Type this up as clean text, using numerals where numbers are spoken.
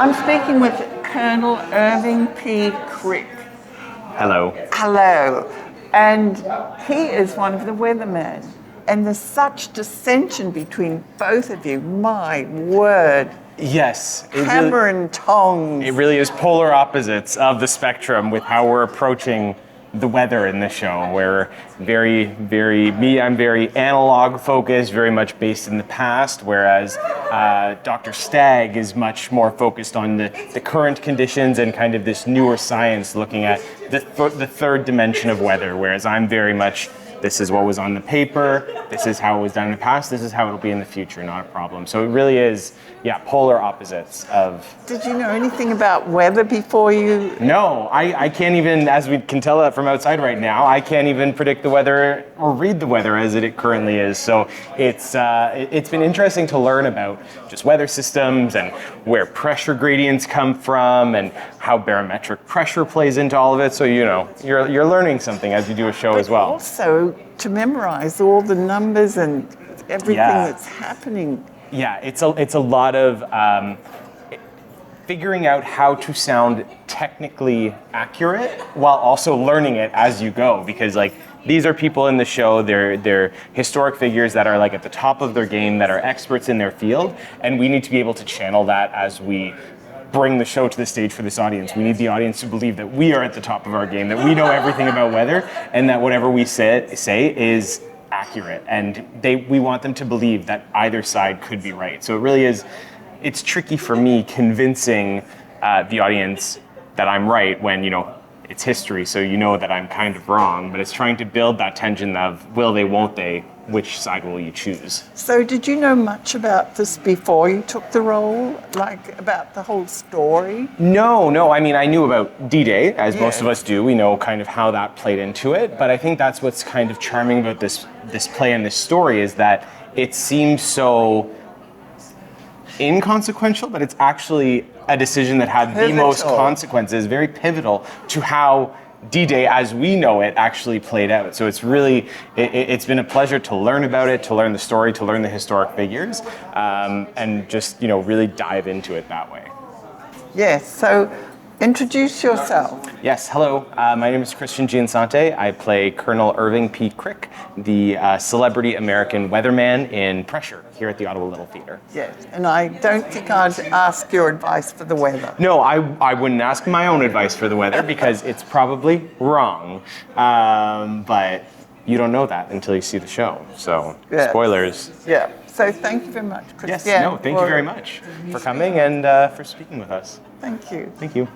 I'm speaking with Colonel Irving P. Crick. Hello. Hello. And he is one of the weathermen. And there's such dissension between both of you. My word. Yes. Hammer and tongs. It really is polar opposites of the spectrum with how we're approaching the weather in the show. We're I'm very analog focused, very much based in the past, whereas Dr. Stagg is much more focused on the current conditions and kind of this newer science looking at the third dimension of weather, whereas I'm very much, this is what was on the paper, this is how it was done in the past, this is how it'll be in the future, not a problem. So it really is, polar opposites of... Did you know anything about weather before you... No, I can't even, as we can tell that from outside right now, I can't even predict the weather or read the weather as it currently is. So it's been interesting to learn about just weather systems and where pressure gradients come from and how barometric pressure plays into all of it. So, you're learning something as you do a show as well. Also, to memorize all the numbers and everything that's happening. Yeah, it's a lot of figuring out how to sound technically accurate while also learning it as you go, because these are people in the show, they're historic figures that are at the top of their game, that are experts in their field, and we need to be able to channel that as we bring the show to the stage for this audience. We need the audience to believe that we are at the top of our game, that we know everything about weather, and that whatever we say is accurate, and we want them to believe that either side could be right. So it really is, it's tricky for me convincing the audience that I'm right when, it's history, so that I'm kind of wrong, but it's trying to build that tension of will they, won't they, which side will you choose? So did you know much about this before you took the role, about the whole story? No, I mean, I knew about D-Day, as most of us do. We know kind of how that played into it, but I think that's what's kind of charming about this play and this story is that it seems so inconsequential, but it's actually a decision that had the most consequences, very pivotal to how D-Day as we know it actually played out. So it's really, it's been a pleasure to learn about it, to learn the story, to learn the historic figures, and just, really dive into it that way. Yes, so introduce yourself. Yes, hello. My name is Giansante. I play Colonel Irving P. Crick, the celebrity American weatherman in Pressure here at the Ottawa Little Theatre. Yes, and I don't think I'd ask your advice for the weather. No, I wouldn't ask my own advice for the weather because it's probably wrong. But you don't know that until you see the show. So, spoilers. Yeah, so thank you very much, Chris. Yes, thank you very much for coming and for speaking with us. Thank you. Thank you.